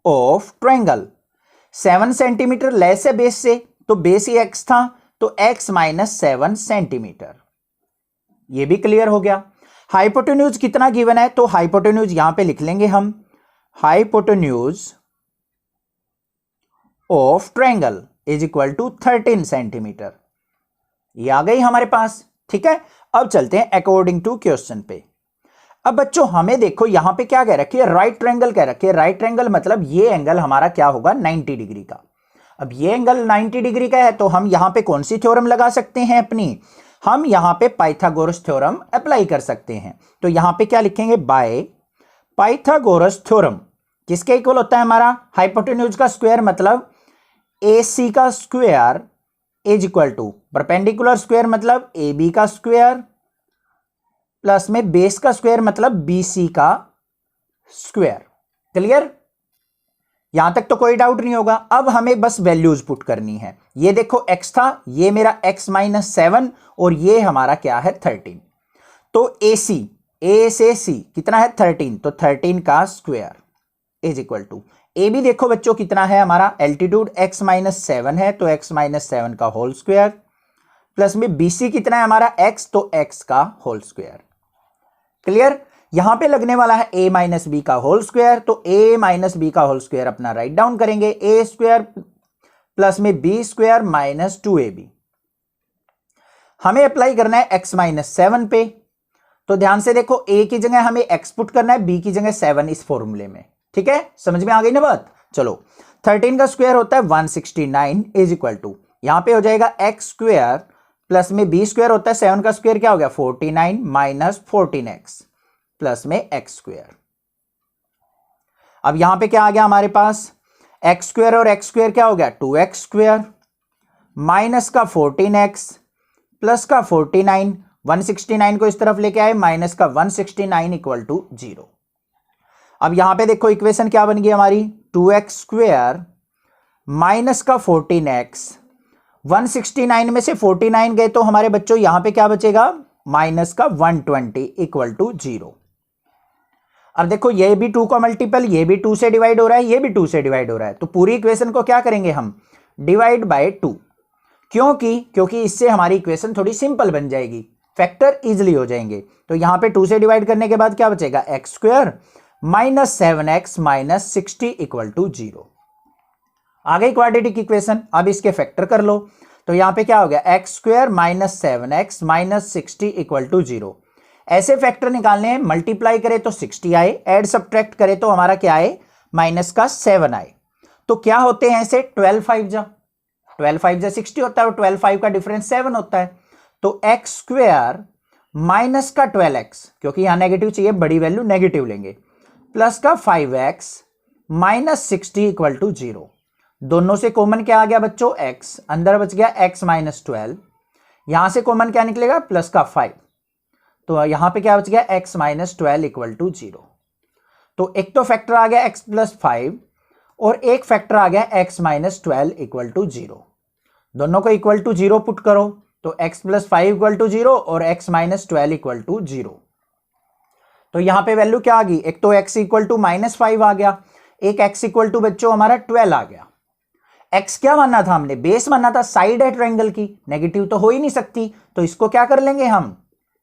of triangle 7 centimetre less है बेस से, तो बेस ही x था तो x माइनस 7 सेंटीमीटर, ये भी क्लियर हो गया। हाइपोटेन्यूज कितना गिवन है तो हाइपोटेन्यूज यहां पे लिख लेंगे हम hypotenuse of triangle is equal to 13 centimetre. ये आ गई हमारे पास, ठीक है। अब चलते हैं अकॉर्डिंग टू क्वेश्चन पे। अब बच्चों हमें देखो यहां पे क्या कह रखी है, राइट ट्रायंगल कह रखी है। राइट ट्रायंगल मतलब ये एंगल हमारा क्या होगा, 90 डिग्री का। अब ये एंगल 90 डिग्री का है तो हम यहां पे कौन सी थ्योरम लगा सकते हैं अपनी, हम यहां पे पाइथागोरस थ्योरम अप्लाई कर सकते हैं। तो यहां पे क्या लिखेंगे, बाय पाइथागोरस थ्योरम। किसके इक्वल होता है हमारा, हाइपोटेन्यूज का स्क्वायर मतलब AC का square is equal to perpendicular square मतलब AB का स्क्वायर प्लस में बेस का स्क्वायर मतलब BC का स्क्वायर। क्लियर, यहां तक तो कोई डाउट नहीं होगा। अब हमें बस वैल्यूज पुट करनी है। ये देखो x था, ये मेरा x माइनस 7 और ये हमारा क्या है 13। तो AC A से C कितना है 13, तो 13 का square is equal to AB देखो बच्चों कितना है हमारा, एल्टीट्यूड x माइनस 7 है तो x माइनस 7 का होल स्क्वायर प्लस में BC कितना है हमारा x, तो x का होल स्क्वायर। क्लियर, यहां पे लगने वाला है a माइनस बी का होल स्क्वायर, तो a माइनस बी का होल स्क्वायर अपना राइट डाउन करेंगे, a स्क्वायर प्लस में b स्क्वायर माइनस 2ab। हमें अप्लाई करना है x माइनस 7 पे, तो ध्यान से देखो a की जगह हमें x पुट करना है, b की जगह 7 इस फॉर्मूले में। ठीक है, समझ में आ गई ना बात। चलो 13 का स्क्वायर होता है 169 इज इक्वल टू, यहां पे हो जाएगा x स्क्वायर प्लस में b स्क्वायर होता है 7 का स्क्वायर क्या हो गया 49 माइनस 14x प्लस में x स्क्वायर। अब यहां पे क्या आ गया हमारे पास, x स्क्वायर और x स्क्वायर क्या हो गया 2x स्क्वायर माइनस का 14x प्लस का 49, 169 को इस तरफ लेके आए माइनस का 169 इक्वल टू 0। अब यहां पे देखो इक्वेशन क्या बन गई हमारी, 2x स्क्वायर माइनस का 14x, 169 में से 49 गए तो हमारे बच्चों यहां पे क्या बचेगा माइनस का 120 इक्वल टू 0। अब देखो ये भी 2 का मल्टीपल, ये भी 2 से डिवाइड हो रहा है, ये भी 2 से डिवाइड हो रहा है, तो पूरी इक्वेशन को क्या करेंगे हम डिवाइड बाय 2। क्योंकि इससे हमारी इक्वेशन थोड़ी सिंपल बन जाएगी, फैक्टर इजिली हो जाएंगे। तो यहां पे 2 से डिवाइड करने के बाद क्या बचेगा x square minus 7x minus 60 equal to 0। आ गई क्वाड्रेटिक इक्वेशन। अब इसके फैक्टर कर लो, तो यहां पे क्या हो गया x square minus 7x minus 60 equal to 0। ऐसे फैक्टर निकालने हैं, मल्टीप्लाई करें तो 60 आए, ऐड सब्ट्रैक्ट करें तो हमारा क्या आए माइनस का 7 आए। तो क्या होते हैं ऐसे 12 5 जा 60 होता है और 12 5 का डिफरेंस 7 होता है। तो x स्क्वायर माइनस का 12x, क्योंकि यहां नेगेटिव चाहिए बड़ी वैल्यू नेगेटिव लेंगे, प्लस का 5x माइनस 60 इक्वल टू 0। दोनों से कॉमन क्या आ गया बच्चों x, अंदर बच गया x माइनस 12, यहां से कॉमन क्या निकलेगा प्लस का 5, तो यहां पे क्या बच गया x माइनस 12 इक्वल टू 0। तो एक तो फैक्टर आ गया x प्लस 5 और एक फैक्टर आ गया x माइनस 12 इक्वल टू 0। दोनों को इक्वल टू 0 पुट करो तो x प्लस 5 इक्वल टू 0 और x माइनस 12 इक्वल टू 0। तो यहां पे वैल्यू क्या आ गई, एक तो x इक्वल टू माइनस 5 आ गया, एक x इक्वल टू बच्चों हमारा 12 आ गया। x क्या मानना था हमने, बेस मानना था, साइड है ट्रायंगल की, नेगेटिव तो हो ही नहीं सकती, तो इसको क्या कर लेंगे हम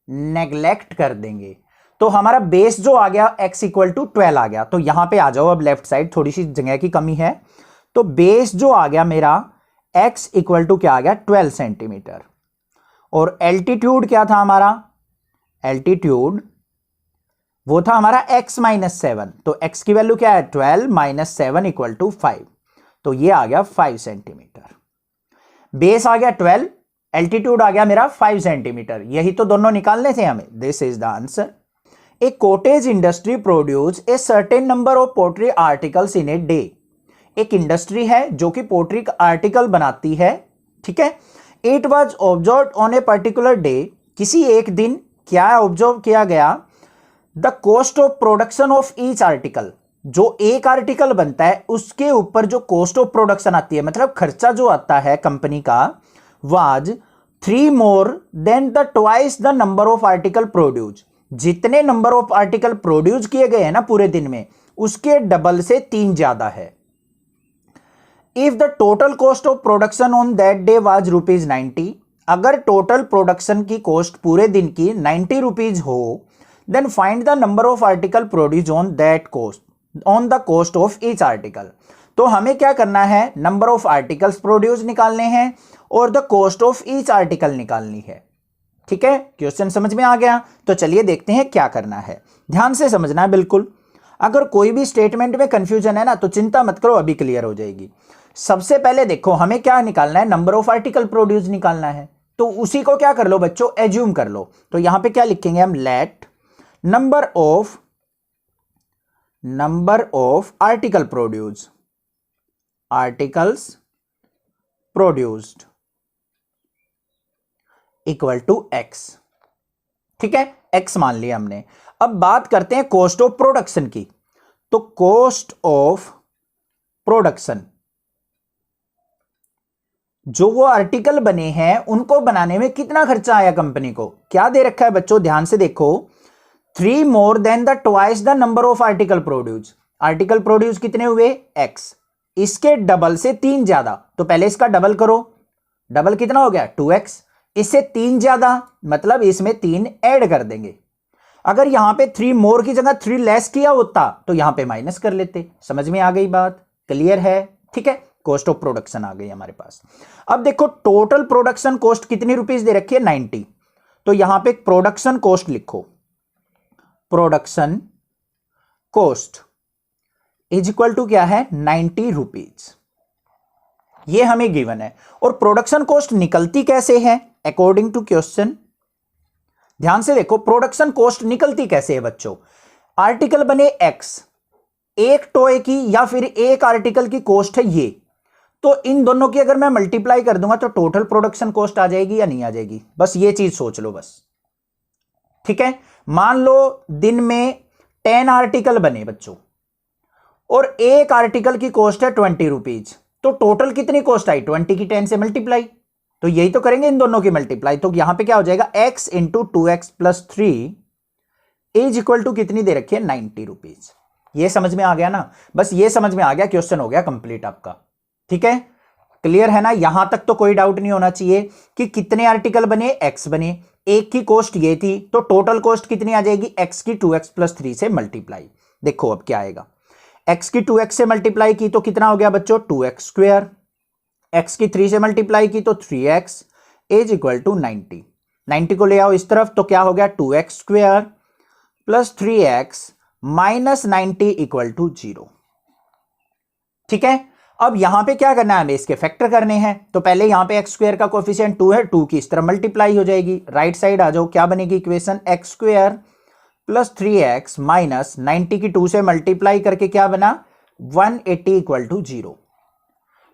नेग्लेक्ट कर देंगे। तो हमारा बेस जो आ गया x इक्वल टू 12 आ गया। तो यहां पे आ जाओ, अब लेफ्ट साइड थोड़ी सी जगह की कमी है, तो बेस जो आ गया मेरा x इक्वल टू क्या आ गया 12 सेंटीमीटर, और एल्टीट्यूड क्या था हमारा, एल्टीट्यूड वो था हमारा x माइनस 7, तो x की वैल्यू क्या है 12 माइनस 7 इक्वल टू 5, तो ये आ गया 5 सेंटीमीटर। बेस आ गया 12, एल्टीट्यूड आ गया मेरा 5 सेंटीमीटर, यही तो दोनों निकालने थे हमें। This is the answer. A cottage industry produce a certain number of pottery articles in a day. एक इंडस्ट्री है जो कि पोट्री आर्टिकल बनाती है, ठीक है। It was observe on a particular day, किसी एक दिन क्या ऑब्जर्व किया गया, the cost of production of each article, जो एक आर्टिकल बनता है उसके ऊपर जो कॉस्ट ऑफ प्रोडक्शन आती है, मतलब खर्चा जो आता है कंपनी का, was 3 more than the twice the number of article produce. जितने नंबर ऑफ आर्टिकल प्रोड्यूस किए गए हैं ना पूरे दिन में, उसके डबल से 3 ज्यादा है। If the total cost of production on that day was ₹90, अगर टोटल प्रोडक्शन की कॉस्ट पूरे दिन की 90 रुपीज हो, then find the number of article produce on that cost, on the cost of each article. तो हमें क्या करना है, नंबर ऑफ आर्टिकल्स प्रोड्यूस निकालने हैं और the cost of each article निकालनी है। ठीक है, क्वेश्चन समझ में आ गया? तो चलिए देखते हैं क्या करना है, ध्यान से समझना है बिल्कुल। अगर कोई भी स्टेटमेंट में कंफ्यूजन है ना तो चिंता मत करो, अभी क्लियर हो जाएगी। सबसे पहले देखो हमें क्या निकालना है, नंबर ऑफ आर्टिकल प्रोड्यूस निकालना है। तो उसी को क्या कर लो बच्चों, एज्यूम कर लो। तो यहां पे क्या लिखेंगे हम, let number of article articles produced equal to x. ठीक है, एक्स मान लिया हमने। अब बात करते हैं कॉस्ट ऑफ प्रोडक्शन की। तो कॉस्ट ऑफ प्रोडक्शन, जो वो आर्टिकल बने हैं उनको बनाने में कितना खर्चा आया कंपनी को, क्या दे रखा है बच्चों, ध्यान से देखो। 3 more than the twice the number of article produced। Article produce कितने हुए, एक्स, इसके डबल से 3 ज्यादा। तो पहले इसका डबल करो, डबल कितना हो गया 2x, इससे 3 ज्यादा मतलब इसमें 3 ऐड कर देंगे। अगर यहां पे 3 मोर की जगह 3 लेस किया होता तो यहां पे माइनस कर लेते। समझ में आ गई बात, क्लियर है? ठीक है, कॉस्ट ऑफ प्रोडक्शन आ गई हमारे पास। अब देखो टोटल प्रोडक्शन कॉस्ट कितनी रुपीस दे रखी है, 90। तो यहां पे प्रोडक्शन कॉस्ट लिखो, production cost is equal to क्या है, 90 रुपीज। ये हमें गिवन है। और प्रोडक्शन कॉस्ट निकलती कैसे है अकॉर्डिंग टू क्वेश्चन, ध्यान से देखो। प्रोडक्शन कॉस्ट निकलती कैसे है बच्चों, आर्टिकल बने एक्स, एक टॉय की या फिर एक आर्टिकल की कॉस्ट है ये, तो इन दोनों की अगर मैं मल्टीप्लाई कर दूंगा तो टोटल प्रोडक्शन कॉस्ट आ जाएगी या नहीं आ जाएगी, बस ये चीज सोच लो बस। ठीक है, मान लो दिन में 10 आर्टिकल बने बच्चों और एक आर्टिकल की कॉस्ट है 20 रुपीज, तो टोटल कितनी कॉस्ट आई, 20 की 10 से मल्टीप्लाई। तो यही तो करेंगे इन दोनों की मल्टीप्लाई। तो यहां पे क्या हो जाएगा, x into 2x plus 3 is equal to कितनी दे रखी है, 90 रुपीज। ये समझ में आ गया ना, बस ये समझ में आ गया, क्वेश्चन हो गया कंप्लीट आपका। ठीक है, क्लियर है ना? यहां तक तो कोई डाउट नहीं होना चाहिए कि कितने आर्टिकल बने, x बने, एक की कॉस्ट ये थी, तो टोटल कॉस्ट कितनी आ जाएगी, x की 2x प्लस 3 से मल्टीप्लाई। देखो अब क्या आएगा, x की 2x से मल्टीप्लाई की तो कितना हो गया बच्चों, 2x स्क्वायर, x की 3 से मल्टीप्लाई की तो 3x इज इक्वल टू 90। 90 को ले आओ इस तरफ तो क्या हो गया, 2x square plus 3x minus 90 equal to 0। ठीक है, अब यहां पे क्या करना है, हमें इसके फैक्टर करने हैं। तो पहले यहां पे एक्स स्क्वायर का कोफिशिएंट 2 है, 2 की इस तरह मल्टीप्लाई हो जाएगी, राइट साइड आ जाओ, क्या बनेगी equation, x square plus 3x minus 90 की 2 से मल्टीप्लाई करके क्या बना, 180 इक्वल टू 0।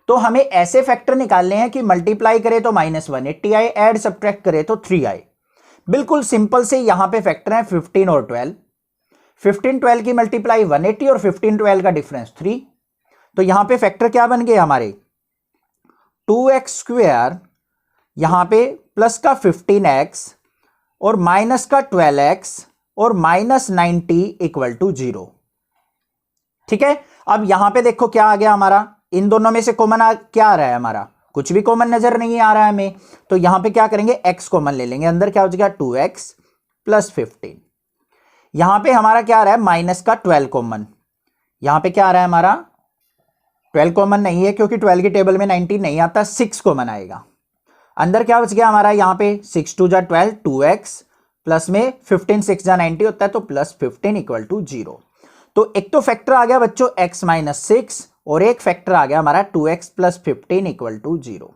तो हमें ऐसे फैक्टर निकालने हैं कि मल्टीप्लाई करे तो माइनस 180 आए, ऐड सब्ट्रैक्ट करे तो 3 आए। बिल्कुल सिंपल से यहां पे फैक्टर है 15 और 12, 15 12 की मल्टीप्लाई 180 और 15 12 का डिफरेंस 3। तो यहां पे फैक्टर क्या बन गए हमारे, 2x स्क्वायर, यहां पे प्लस का 15x और माइनस का 12x और माइनस 90 इक्वल टू 0। ठीक है, अब यहां पे देखो क्या आ गया हमारा, इन दोनों में से कॉमन क्या आ रहा है हमारा, कुछ भी कॉमन नजर नहीं आ रहा है हमें। तो यहां पे क्या करेंगे, x कॉमन ले लेंगे, अंदर क्या हो जाएगा 2x प्लस 15। यहां पे हमारा क्या आ रहा है, माइनस का 12 कॉमन, यहां पे क्या आ रहा है हमारा 12 कॉमन नहीं है क्योंकि 12 की टेबल में 19 नहीं आता, 6 कॉमन आएगा। अंदर क्या बच गया हमारा, यहां पे 6 2 जा 12, 2x प्लस में 15 6 जा 90 होता है तो प्लस 15 इक्वल टू 0। तो एक तो फैक्टर आ गया बच्चों x माइनस 6 और एक फैक्टर आ गया हमारा 2x प्लस 15 इक्वल टू 0।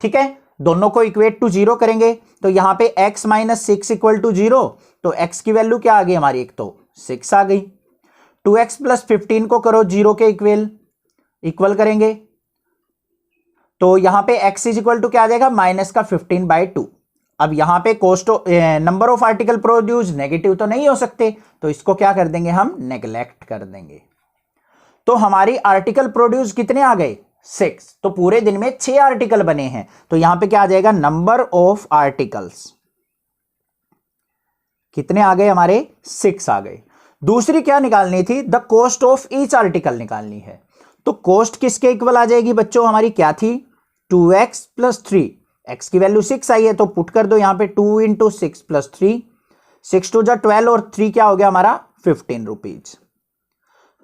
ठीक है, दोनों को इक्वेट टू 0 करेंगे तो यहां पे x माइनस 6 इक्वल टू 0, तो x की वैल्यू क्या आ गई हमारी, एक तो 6 आ गई। 2x प्लस 15 को करो 0 के इक्वल करेंगे तो यहां पे x इज इक्वल टू क्या आ जाएगा, माइनस का 15/2। अब यहां पे cost number of article produce negative तो नहीं हो सकते, तो इसको क्या कर देंगे हम, नेग्लेक्ट कर देंगे। तो हमारी आर्टिकल प्रोड्यूस कितने आ गए, 6। तो पूरे दिन में 6 आर्टिकल बने हैं, तो यहां पे क्या आ जाएगा, नंबर ऑफ आर्टिकल्स कितने आ गए हमारे, 6 आ गए। दूसरी क्या निकालनी थी, the cost of each article निकालनी है। तो कॉस्ट किसके इक्वल आ जाएगी बच्चों, हमारी क्या थी, 2x प्लस 3, x की वैल्यू 6 आई है तो पुट कर दो यहां पे 2 इंटू 6 प्लस 3, 6 2 जा 12 और 3 क्या हो गया हमारा 15 रुपीज।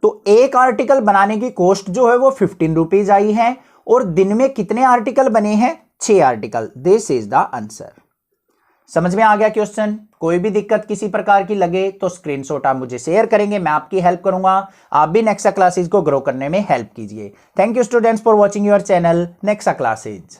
तो एक आर्टिकल बनाने की कॉस्ट जो है वो 15 रुपीज आई है और दिन में कितने आर्टिकल बने हैं? 6 article. This is the answer. समझ में आ गया क्वेश्चन? कोई भी दिक्कत किसी प्रकार की लगे तो स्क्रीनशॉट आप मुझे शेयर करेंगे, मैं आपकी हेल्प करूंगा। आप भी नेक्सा क्लासेज को ग्रो करने में हेल्प कीजिए। Thank you students for watching your channel Nexa classes.